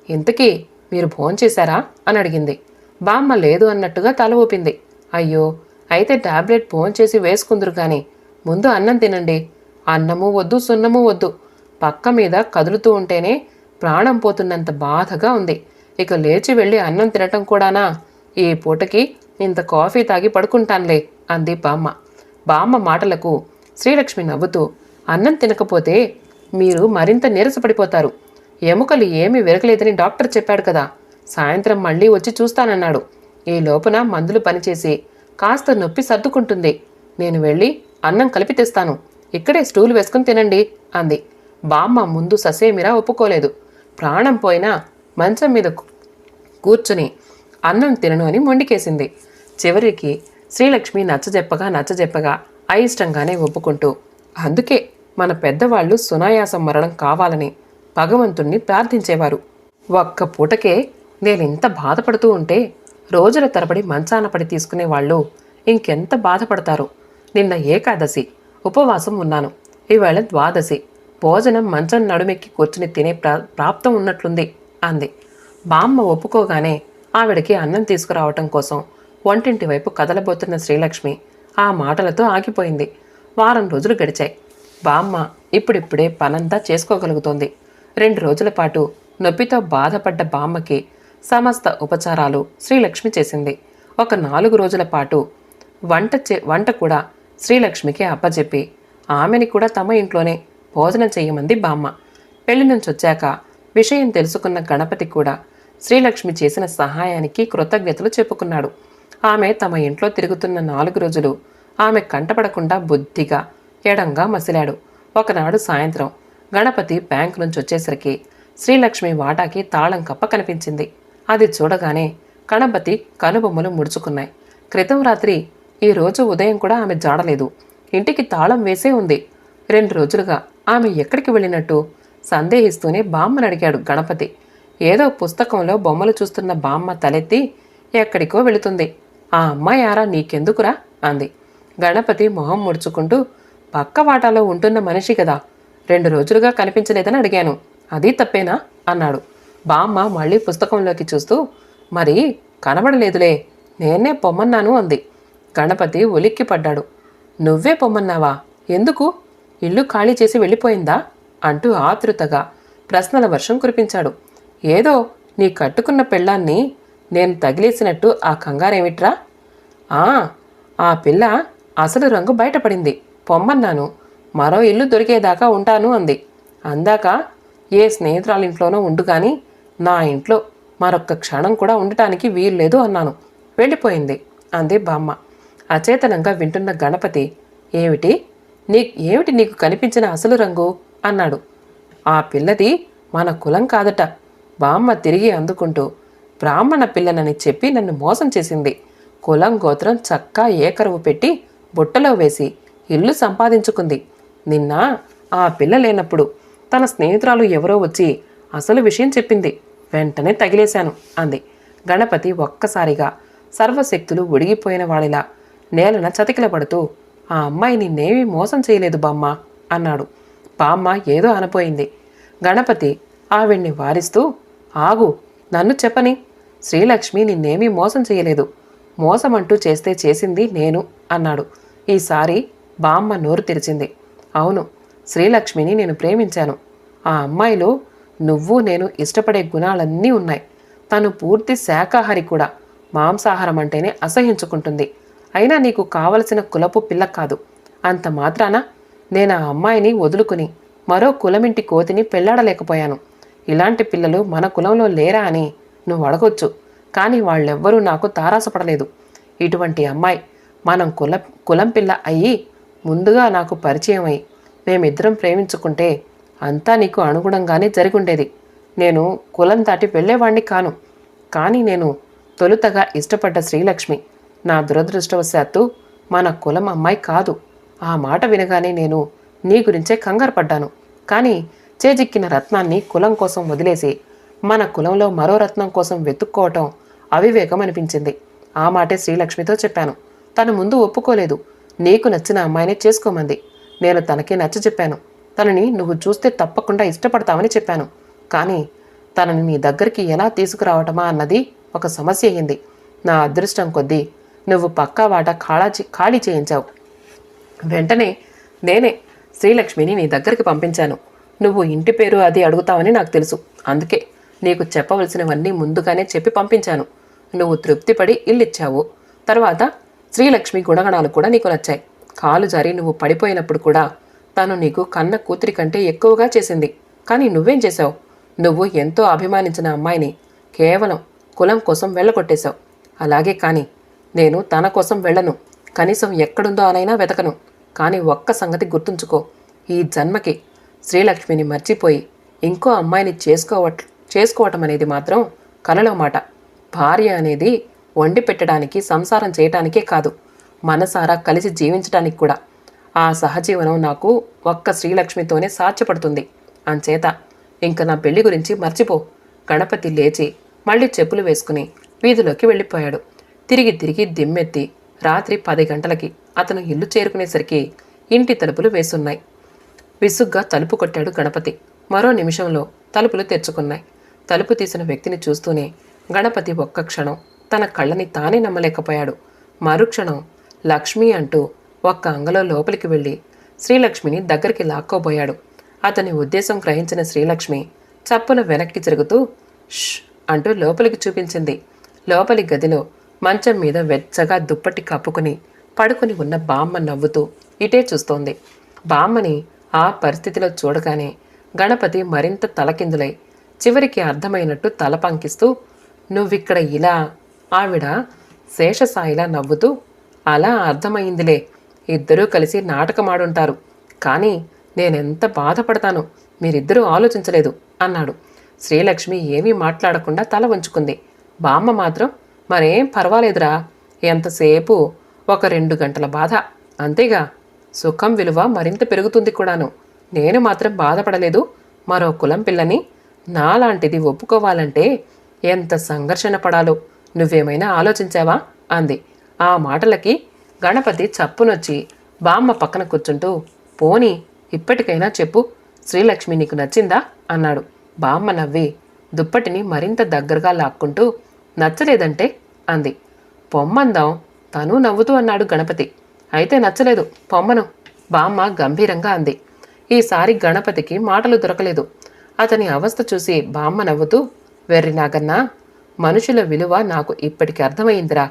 ఇంతకీ మీరు భోంచేశారా అని అడిగింది. బామ్మ లేదు అన్నట్టుగా తల ఊపింది. అయ్యో, అయితే టాబ్లెట్ భోంచేసి వేసుకుందరు గాని ముందు అన్నం తినండి. అన్నమూ వద్దు, సున్నమూ వద్దు. పక్క మీద కదులుతూ ఉంటేనే ప్రాణం పోతున్నంత బాధగా ఉంది. ఇక లేచి వెళ్ళి అన్నం తినటం కూడానా? ఈ పూటకి ఇంత కాఫీ తాగి పడుకుంటానులే అంది బామ్మ. బామ్మ మాటలకు శ్రీలక్ష్మి నవ్వుతూ, అన్నం తినకపోతే మీరు మరింత నీరసపడిపోతారు. ఎముకలు ఏమీ విరగలేదని డాక్టర్ చెప్పాడు కదా, సాయంత్రం మళ్ళీ వచ్చి చూస్తానన్నాడు. ఈ లోపున మందులు పనిచేసి కాస్త నొప్పి సర్దుకుంటుంది. నేను వెళ్ళి అన్నం కలిపి తెస్తాను, ఇక్కడే స్టూలు వేసుకుని తినండి అంది. బామ్మ ముందు ససేమిరా ఒప్పుకోలేదు. ప్రాణం పోయినా మంచం మీద కూర్చుని అన్నం తినను అని మొండికేసింది. చివరికి శ్రీలక్ష్మి నచ్చజెప్పగా అయిష్టంగానే ఒప్పుకుంటూ, అందుకే మన పెద్దవాళ్లు సునాయాసం మరణం కావాలని భగవంతుణ్ణి ప్రార్థించేవారు. ఒక్క పూటకే నేనింత బాధపడుతూ ఉంటే రోజుల తరబడి మంచాన పడి తీసుకునేవాళ్ళు ఇంకెంత బాధపడతారు. నిన్న ఏకాదశి, ఉపవాసం ఉన్నాను. ఈవేళ ద్వాదశి, భోజనం మంచం నడుమెక్కి కూర్చుని తినే ప్రాప్తం ఉన్నట్లుంది అంది. బామ్మ ఒప్పుకోగానే ఆవిడకి అన్నం తీసుకురావటం కోసం వంటింటి వైపు కదలబోతున్న శ్రీలక్ష్మి ఆ మాటలతో ఆగిపోయింది. వారం రోజులు గడిచాయి. బామ్మ ఇప్పుడిప్పుడే పనంతా చేసుకోగలుగుతోంది. 2 రోజుల పాటు నొప్పితో బాధపడ్డ బామ్మకి సమస్త ఉపచారాలు శ్రీలక్ష్మి చేసింది. ఒక 4 రోజుల పాటు వంట కూడా శ్రీలక్ష్మికి అప్పచెప్పి ఆమెని కూడా తమ ఇంట్లోనే భోజనం చెయ్యమంది బామ్మ. పెళ్లి నుంచి వచ్చాక విషయం తెలుసుకున్న గణపతి కూడా శ్రీలక్ష్మి చేసిన సహాయానికి కృతజ్ఞతలు చెప్పుకున్నాడు. ఆమె తమ ఇంట్లో తిరుగుతున్న 4 రోజులు ఆమె కంటపడకుండా బుద్ధిగా ఎడంగా మసిలాడు. ఒకనాడు సాయంత్రం గణపతి బ్యాంకు నుంచి వచ్చేసరికి శ్రీలక్ష్మి వాటాకి తాళం కప్ప కనిపించింది. అది చూడగానే గణపతి కనుబొమ్మలు ముడుచుకున్నాయి. క్రితం రాత్రి ఈ రోజు ఉదయం కూడా ఆమె జాడలేదు. ఇంటికి తాళం వేసే ఉంది. 2 రోజులుగా ఆమె ఎక్కడికి వెళ్ళినట్టు సందేహిస్తూనే బామ్మని అడిగాడు గణపతి. ఏదో పుస్తకంలో బొమ్మలు చూస్తున్న బామ్మ తలెత్తి ఎక్కడికో వెళుతుంది. ఆ అమ్మాయి ఆరా నీకెందుకురా అంది. గణపతి మొహం ముడుచుకుంటూ, పక్క వాటాలో ఉంటున్న మనిషి కదా, 2 రోజులుగా కనిపించలేదని అడిగాను. అది తప్పేనా అన్నాడు. బామ్మ మళ్ళీ పుస్తకంలోకి చూస్తూ, మరి కనబడలేదులే, నేనే పొమ్మన్నాను అంది. గణపతి ఉలిక్కి పడ్డాడు. నువ్వే పొమ్మన్నావా? ఎందుకు? ఇల్లు ఖాళీ చేసి వెళ్ళిపోయిందా అంటూ ఆతృతగా ప్రశ్నల వర్షం కురిపించాడు. ఏదో నీ కట్టుకున్న పెళ్ళాన్ని నేను తగిలేసినట్టు ఆ కంగారేమిట్రా? ఆ పిల్ల అసలు రంగు బయటపడింది, పొమ్మన్నాను. మరో ఇల్లు దొరికేదాకా ఉంటాను అంది. అందాక ఏ స్నేహితురాలింట్లోనో ఉండు గాని నా ఇంట్లో మరొక్క క్షణం కూడా ఉండటానికి వీల్లేదు అన్నాను. వెళ్ళిపోయింది అంది బామ్మ. అచేతనంగా వింటున్న గణపతి, ఏమిటి నీకు కనిపించిన అసలు రంగు అన్నాడు. ఆ పిల్లది మన కులం కాదట. బామ్మ తిరిగి అందుకుంటూ, బ్రాహ్మణ పిల్లనని చెప్పి నన్ను మోసం చేసింది. కులం గోత్రం చక్కా ఏకరువు పెట్టి బుట్టలో వేసి ఇల్లు సంపాదించుకుంది. నిన్న ఆ పిల్ల లేనప్పుడు తన స్నేహితురాలు ఎవరో వచ్చి అసలు విషయం చెప్పింది. వెంటనే తగిలేశాను అంది. గణపతి ఒక్కసారిగా సర్వశక్తులు ఉడిగిపోయిన వాడిలా నేలన చతికిలపడుతూ, ఆ అమ్మాయి నిన్నేమీ మోసం చేయలేదు బామ్మ అన్నాడు. బామ్మ ఏదో అనపోయింది. గణపతి ఆవిడ్ని వారిస్తూ, ఆగు, నన్ను చెప్పని. శ్రీలక్ష్మి నిన్నేమీ మోసం చేయలేదు. మోసమంటూ చేస్తే చేసింది నేను అన్నాడు. ఈసారి బామ్మ నోరు తెరిచింది. అవును, శ్రీలక్ష్మిని నేను ప్రేమించాను. ఆ అమ్మాయిలో నువ్వు నేను ఇష్టపడే గుణాలన్నీ ఉన్నాయి. తను పూర్తి శాకాహారి కూడా. మాంసాహారం అంటేనే అసహించుకుంటుంది. అయినా నీకు కావలసిన కులపు పిల్ల కాదు. అంత మాత్రాన నేను ఆ అమ్మాయిని వదులుకుని మరో కులమింటి కోతిని పెళ్లాడలేకపోయాను. ఇలాంటి పిల్లలు మన కులంలో లేరా అని నువ్వు అడగొచ్చు. కానీ వాళ్ళెవ్వరూ నాకు తారాసపడలేదు. ఇటువంటి అమ్మాయి మనం కులం పిల్ల అయ్యి ముందుగా నాకు పరిచయం అయి మేమిద్దరం ప్రేమించుకుంటే అంతా నీకు అనుగుణంగానే జరిగుండేది. నేను కులం దాటి వెళ్ళేవాణ్ణి కాను. కానీ నేను తొలుతగా ఇష్టపడ్డ శ్రీలక్ష్మి నా దురదృష్టవశాత్తు మన కులం అమ్మాయి కాదు. ఆ మాట వినగానే నేను నీ గురించే కంగారు పడ్డాను. కానీ చేజిక్కిన రత్నాన్ని కులం కోసం వదిలేసి మన కులంలో మరో రత్నం కోసం వెతుక్కోవటం అవివేకం అనిపించింది. ఆ మాటే శ్రీలక్ష్మితో చెప్పాను. తను ముందు ఒప్పుకోలేదు. నీకు నచ్చిన అమ్మాయినే చేసుకోమంది. నేను తనకి నచ్చ చెప్పాను. తనని నువ్వు చూస్తే తప్పకుండా ఇష్టపడతావని చెప్పాను. కానీ తనని నీ దగ్గరికి ఎలా తీసుకురావటమా అన్నది ఒక సమస్య అయింది. నా అదృష్టం కొద్దీ నువ్వు పక్కా వాట ఖాళీ చేయించావు. వెంటనే నేనే శ్రీలక్ష్మిని నీ దగ్గరికి పంపించాను. నువ్వు ఇంటి పేరు అది అడుగుతావని నాకు తెలుసు. అందుకే నీకు చెప్పవలసినవన్నీ ముందుగానే చెప్పి పంపించాను. నువ్వు తృప్తిపడి ఇల్లిచ్చావు. తర్వాత శ్రీలక్ష్మి గుణగణాలు కూడా నీకు నచ్చాయి. కాలు జారి నువ్వు పడిపోయినప్పుడు కూడా తను నీకు కన్న కూతురి కంటే ఎక్కువగా చేసింది. కానీ నువ్వేం చేశావు? నువ్వు ఎంతో అభిమానించిన అమ్మాయిని కేవలం కులం కోసం వెళ్ళగొట్టేశావు. అలాగే కానీ నేను తన కోసం వెళ్ళను. కనీసం ఎక్కడుందో అనైనా వెతకను. కానీ ఒక్క సంగతి గుర్తుంచుకో, ఈ జన్మకి శ్రీలక్ష్మిని మర్చిపోయి ఇంకో అమ్మాయిని చేసుకోవటం అనేది మాత్రం కలలో మాట. భార్య అనేది వండి పెట్టడానికి సంసారం చేయటానికే కాదు, మనసారా కలిసి జీవించటానికి కూడా. ఆ సహజీవనం నాకు ఒక్క శ్రీలక్ష్మితోనే సాధ్యపడుతుంది. అంచేత ఇంక నా పెళ్లి గురించి మర్చిపో. గణపతి లేచి మళ్ళీ చెప్పులు వేసుకుని వీధిలోకి వెళ్ళిపోయాడు. తిరిగి తిరిగి దిమ్మెత్తి రాత్రి 10 గంటలకి అతను ఇల్లు చేరుకునేసరికి ఇంటి తలుపులు వేసున్నాయి. విసుగ్గా తలుపు కొట్టాడు గణపతి. మరో నిమిషంలో తలుపులు తెరుచుకున్నాయి. తలుపు తీసిన వ్యక్తిని చూస్తూనే గణపతి ఒక్క క్షణం తన కళ్ళని తానే నమ్మలేకపోయాడు. మరుక్షణం లక్ష్మి అంటూ ఒక్క అంగలో లోపలికి వెళ్ళి శ్రీలక్ష్మిని దగ్గరికి లాక్కోబోయాడు. అతని ఉద్దేశం గ్రహించిన శ్రీలక్ష్మి చప్పున వెనక్కి తిరుగుతూ ష్ అంటూ లోపలికి చూపించింది. లోపలి గదిలో మంచం మీద వెచ్చగా దుప్పటి కప్పుకుని పడుకుని ఉన్న బామ్మ నవ్వుతూ ఇటే చూస్తోంది. బామ్మని ఆ పరిస్థితిలో చూడగానే గణపతి మరింత తలకిందులై చివరికి అర్థమైనట్టు తల పంకిస్తూ నువ్విక్కడ ఇలా ఆవిడ శేషసాయిలా నవ్వుతూ అలా అర్థమైందిలే, ఇద్దరూ కలిసి నాటకమాడుంటారు, కానీ నేనెంత బాధపడతానో మీరిద్దరూ ఆలోచించలేదు అన్నాడు. శ్రీలక్ష్మి ఏమీ మాట్లాడకుండా తల వంచుకుంది. బామ్మ మాత్రం మరేం పర్వాలేదురా, ఎంతసేపు 1-2 గంటల బాధ అంతేగా, సుఖం విలువ మరింత పెరుగుతుంది కూడాను. నేను మాత్రం బాధపడలేదు. మరో కులం పిల్లని నాలాంటిది ఒప్పుకోవాలంటే ఎంత సంఘర్షణ పడాలో నువ్వేమైనా ఆలోచించావా అంది. ఆ మాటలకి గణపతి చప్పునొచ్చి బామ్మ పక్కన కూర్చుంటూ పోనీ ఇప్పటికైనా చెప్పు, శ్రీలక్ష్మి నీకు నచ్చిందా అన్నాడు. బామ్మ నవ్వి దుప్పటిని మరింత దగ్గరగా లాక్కుంటూ నచ్చలేదంటే అంది. పొమ్మందాం తను నవ్వుతూ అన్నాడు గణపతి. అయితే నచ్చలేదు, పొమ్మను బామ్మ గంభీరంగా అంది. ఈసారి గణపతికి మాటలు దొరకలేదు. అతని అవస్థ చూసి బామ్మ నవ్వుతూ వెర్రి నాగన్నా, మనుషుల విలువ నాకు ఇప్పటికి అర్థమైందిరా.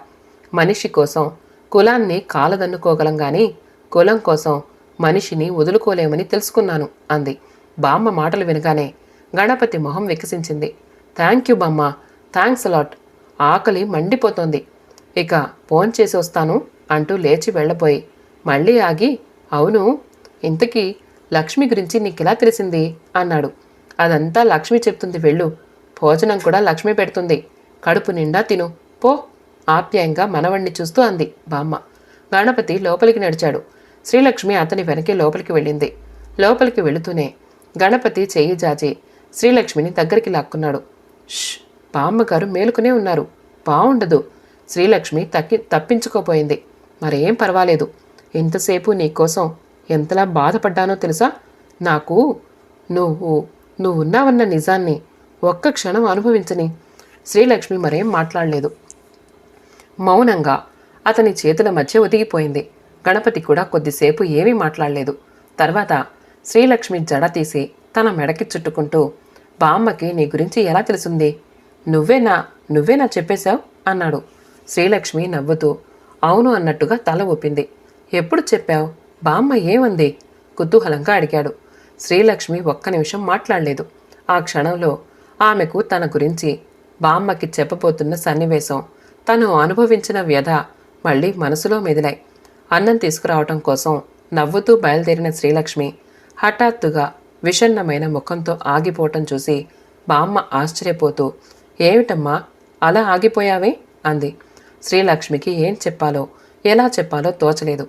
మనిషి కోసం కులాన్ని కాలదన్నుకోగలం గాని కులం కోసం మనిషిని వదులుకోలేమని తెలుసుకున్నాను అంది. బామ్మ మాటలు వినగానే గణపతి మొహం వికసించింది. థ్యాంక్ యూ బామ్మ, థ్యాంక్స్ అలాట్. ఆకలి మండిపోతోంది, ఇక ఫోన్ చేసి వస్తాను అంటూ లేచి వెళ్ళబోయి మళ్ళీ ఆగి అవును, ఇంతకీ లక్ష్మి గురించి నీకెలా తెలిసింది అన్నాడు. అదంతా లక్ష్మి చెప్తుంది, వెళ్ళు. భోజనం కూడా లక్ష్మి పెడుతుంది, కడుపు నిండా తిను పో ఆప్యాయంగా మనవణ్ణి చూస్తూ అంది బామ్మ. గణపతి లోపలికి నడిచాడు. శ్రీలక్ష్మి అతని వెనకే లోపలికి వెళ్ళింది. లోపలికి వెళుతూనే గణపతి చెయ్యి జాచి శ్రీలక్ష్మిని దగ్గరికి లాక్కున్నాడు. ష్, బామ్మగారు మేలుకునే ఉన్నారు, బావుండదు. శ్రీలక్ష్మి తప్పించుకోపోయింది. మరేం పర్వాలేదు. ఇంతసేపు నీకోసం ఎంతలా బాధపడ్డానో తెలుసా? నాకు నువ్వున్నావన్న నిజాన్ని ఒక్క క్షణం అనుభవించని. శ్రీలక్ష్మి మరేం మాట్లాడలేదు. మౌనంగా అతని చేతుల మధ్య ఒదిగిపోయింది. గణపతి కూడా కొద్దిసేపు ఏమీ మాట్లాడలేదు. తర్వాత శ్రీలక్ష్మి జడ తీసి తన మెడకి చుట్టుకుంటూ బామ్మకి నీ గురించి ఎలా తెలుసుంది? నువ్వేనా చెప్పేశావు అన్నాడు. శ్రీలక్ష్మి నవ్వుతూ అవును అన్నట్టుగా తల ఊపింది. ఎప్పుడు చెప్పావు? బామ్మ ఏమంది కుతూహలంగా అడిగాడు. శ్రీలక్ష్మి ఒక్క నిమిషం మాట్లాడలేదు. ఆ క్షణంలో ఆమెకు తన గురించి బామ్మకి చెప్పబోతున్న సన్నివేశం, తను అనుభవించిన వ్యధ మళ్ళీ మనసులో మెదిలాయి. అన్నం తీసుకురావటం కోసం నవ్వుతూ బయలుదేరిన శ్రీలక్ష్మి హఠాత్తుగా విషన్నమైన ముఖంతో ఆగిపోవటం చూసి బామ్మ ఆశ్చర్యపోతూ ఏమిటమ్మా అలా ఆగిపోయావే అంది. శ్రీలక్ష్మికి ఏం చెప్పాలో ఎలా చెప్పాలో తోచలేదు.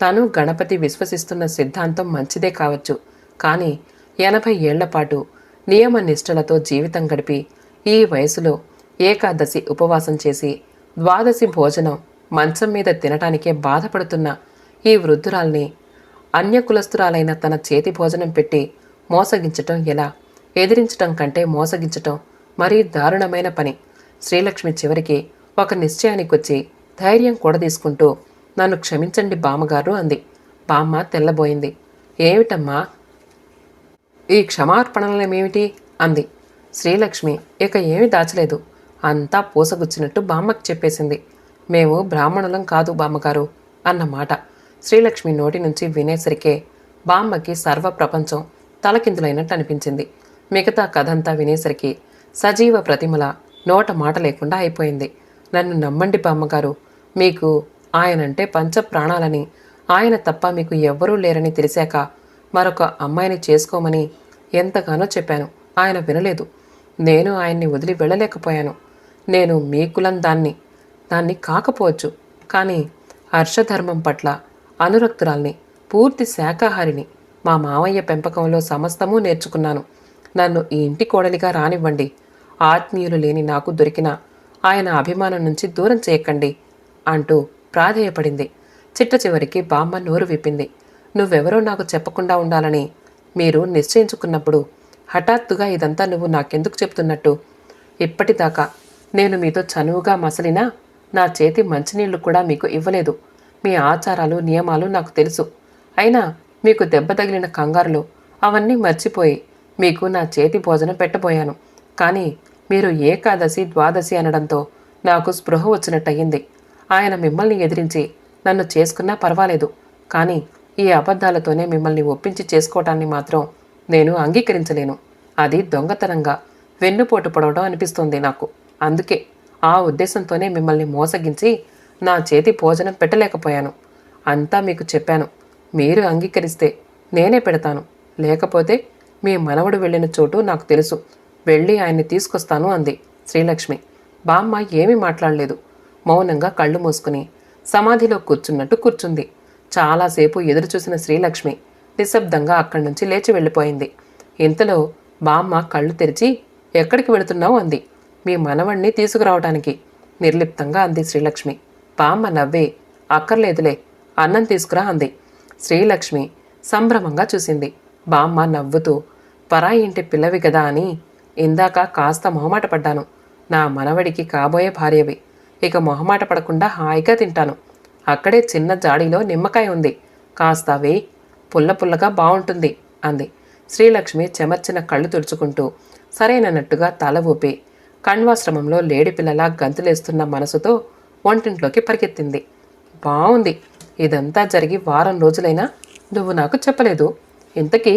తను గణపతి విశ్వసిస్తున్న సిద్ధాంతం మంచిదే కావచ్చు, కానీ 80 ఏళ్లపాటు నియమ నిష్ఠలతో జీవితం గడిపి ఈ వయసులో ఏకాదశి ఉపవాసం చేసి ద్వాదశి భోజనం మంచం మీద తినటానికే బాధపడుతున్న ఈ వృద్ధురాల్ని అన్యకులస్తురాలైన తన చేతి భోజనం పెట్టి మోసగించటం ఎలా? ఎదిరించటం కంటే మోసగించటం మరీ దారుణమైన పని. శ్రీలక్ష్మి చివరికి ఒక నిశ్చయానికొచ్చి ధైర్యం కూడదీసుకుంటూ నన్ను క్షమించండి బామ్మగారు అంది. బామ్మ తెల్లబోయింది. ఏమిటమ్మా ఈ క్షమార్పణలమేమిటి అంది. శ్రీలక్ష్మి ఇక ఏమీ దాచలేదు. అంతా పూసగుచ్చినట్టు బామ్మకి చెప్పేసింది. మేము బ్రాహ్మణులం కాదు బామ్మగారు అన్నమాట శ్రీలక్ష్మి నోటి నుంచి వినేసరికే బామ్మకి సర్వ ప్రపంచం తలకిందులైనట్టు అనిపించింది. మిగతా కథంతా వినేసరికి సజీవ ప్రతిమల నోట మాట లేకుండా అయిపోయింది. నన్ను నమ్మండి బామ్మగారు, మీకు ఆయనంటే పంచ ప్రాణాలని, ఆయన తప్ప మీకు ఎవ్వరూ లేరని తెలిసాక మరొక అమ్మాయిని చేసుకోమని ఎంతగానో చెప్పాను. ఆయన వినలేదు. నేను ఆయన్ని వదిలి వెళ్ళలేకపోయాను. నేను మీ కులం దాన్ని కాకపోవచ్చు, కానీ హర్షధర్మం పట్ల అనురక్తురాల్ని. పూర్తి శాకాహారిని. మా మావయ్య పెంపకంలో సమస్తమూ నేర్చుకున్నాను. నన్ను ఈ ఇంటి కోడలిగా రానివ్వండి. ఆత్మీయులు లేని నాకు దొరికిన ఆయన అభిమానం నుంచి దూరం చేయకండి అంటూ ప్రాధేయపడింది. చిట్ట చివరికి బామ్మ నోరు విప్పింది. నువ్వెవరో నాకు చెప్పకుండా ఉండాలని మీరు నిశ్చయించుకున్నప్పుడు హఠాత్తుగా ఇదంతా నువ్వు నాకెందుకు చెప్తున్నట్టు? ఇప్పటిదాకా నేను మీతో చనువుగా మసలినా నా చేతి మంచినీళ్లు కూడా మీకు ఇవ్వలేదు. మీ ఆచారాలు నియమాలు నాకు తెలుసు. అయినా మీకు దెబ్బ తగిలిన కంగారులో అవన్నీ మర్చిపోయి మీకు నా చేతి భోజనం పెట్టబోయాను. కానీ మీరు ఏకాదశి ద్వాదశి అనడంతో నాకు స్పృహ వచ్చినట్టయింది. ఆయన మిమ్మల్ని ఎదిరించి నన్ను చేసుకున్నా పర్వాలేదు, కానీ ఈ అబద్ధాలతోనే మిమ్మల్ని ఒప్పించి చేసుకోవటాన్ని మాత్రం నేను అంగీకరించలేను. అది దొంగతనంగా వెన్నుపోటు పడవడం అనిపిస్తుంది నాకు. అందుకే ఆ ఉద్దేశంతోనే మిమ్మల్ని మోసగించి నా చేతి భోజనం పెట్టలేకపోయాను. అంతా మీకు చెప్పాను. మీరు అంగీకరిస్తే నేనే పెడతాను. లేకపోతే మీ మనవడు వెళ్ళిన చోటు నాకు తెలుసు. వెళ్ళి ఆయన్ని తీసుకొస్తాను అంది శ్రీలక్ష్మి. బామ్మ ఏమీ మాట్లాడలేదు. మౌనంగా కళ్ళు మూసుకుని సమాధిలో కూర్చున్నట్టు కూర్చుంది. చాలాసేపు ఎదురుచూసిన శ్రీలక్ష్మి నిశ్శబ్దంగా అక్కడి నుంచి లేచి వెళ్ళిపోయింది. ఇంతలో బామ్మ కళ్ళు తెరిచి, ఎక్కడికి వెళుతున్నావు అంది. మీ మనవణ్ణి తీసుకురావటానికి నిర్లిప్తంగా అంది శ్రీలక్ష్మి. బామ్మ నవ్వే, అక్కర్లేదులే, అన్నం తీసుకురా అంది. శ్రీలక్ష్మి సంభ్రమంగా చూసింది. బామ్మ నవ్వుతూ, పరాయి ఇంటి పిల్లవి కదా అని ఇందాక కాస్త మొహమాట పడ్డాను. నా మనవడికి కాబోయే భార్యవి. ఇక మొహమాట పడకుండా హాయిగా తింటాను. అక్కడే చిన్న జాడీలో నిమ్మకాయ ఉంది, కాస్త వేయి, పుల్ల పుల్లగా బావుంటుంది అంది. శ్రీలక్ష్మి చెమర్చిన కళ్ళు తుడుచుకుంటూ సరైనట్టుగా తల ఊపి కణ్వాశ్రమంలో లేడిపిల్లలా గంతులేస్తున్న మనసుతో వంటింట్లోకి పరిగెత్తింది. బావుంది. ఇదంతా జరిగి వారం రోజులైనా నువ్వు నాకు చెప్పలేదు. ఇంతకీ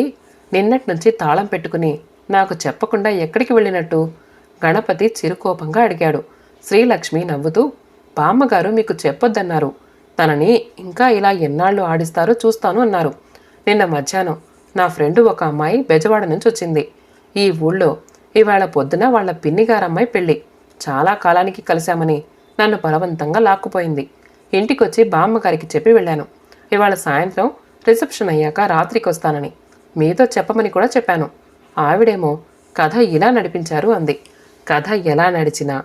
నిన్నటి నుంచి తాళం పెట్టుకుని నాకు చెప్పకుండా ఎక్కడికి వెళ్ళినట్టు? గణపతి చిరుకోపంగా అడిగాడు. శ్రీలక్ష్మి నవ్వుతూ, బామ్మగారు మీకు చెప్పొద్దన్నారు. తనని ఇంకా ఇలా ఎన్నాళ్ళు ఆడిస్తారో చూస్తాను అన్నారు. నిన్న మధ్యాహ్నం నా ఫ్రెండు ఒక అమ్మాయి బెజవాడ నుంచి వచ్చింది. ఈ ఊళ్ళో ఇవాళ పొద్దున వాళ్ళ పిన్నిగారమ్మాయి పెళ్ళి. చాలా కాలానికి కలిశామని నన్ను బలవంతంగా లాక్కుపోయింది. ఇంటికొచ్చి బామ్మగారికి చెప్పి వెళ్ళాను. ఇవాళ సాయంత్రం రిసెప్షన్ అయ్యాక రాత్రికి వస్తానని మీతో చెప్పమని కూడా చెప్పాను. ఆవిడేమో కథ ఇలా నడిపించారు అంది. కథ ఎలా నడిచినా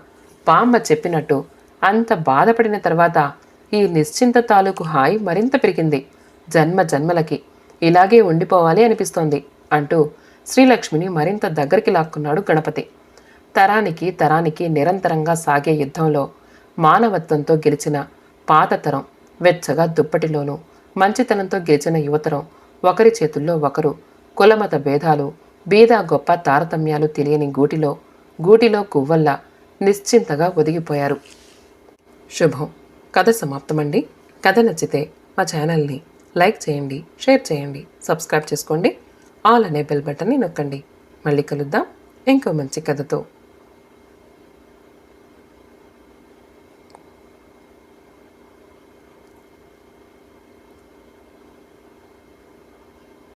బామ్మ చెప్పినట్టు అంత బాధపడిన తర్వాత ఈ నిశ్చింత తాలూకు హాయి మరింత పెరిగింది. జన్మ జన్మలకి ఇలాగే ఉండిపోవాలి అనిపిస్తోంది అంటూ శ్రీలక్ష్మిని మరింత దగ్గరికి లాక్కున్నాడు గణపతి. తరానికి తరానికి నిరంతరంగా సాగే యుద్ధంలో మానవత్వంతో గెలిచిన పాతతరం, వెచ్చగా దుప్పటిలోనూ మంచితనంతో గెలిచిన యువతరం ఒకరి చేతుల్లో ఒకరు కులమత భేదాలు, బీద గొప్ప తారతమ్యాలు తెలియని గూటిలో గువ్వల్లా నిశ్చింతగా ఒదిగిపోయారు. శుభం. కథ సమాప్తమండి. కథ నచ్చితే మా ఛానల్ని లైక్ చేయండి, షేర్ చేయండి, సబ్స్క్రైబ్ చేసుకోండి. ఆల్ అనే బెల్ బటన్ని నొక్కండి. మళ్ళీ కలుద్దాం ఇంకో మంచి కథతో.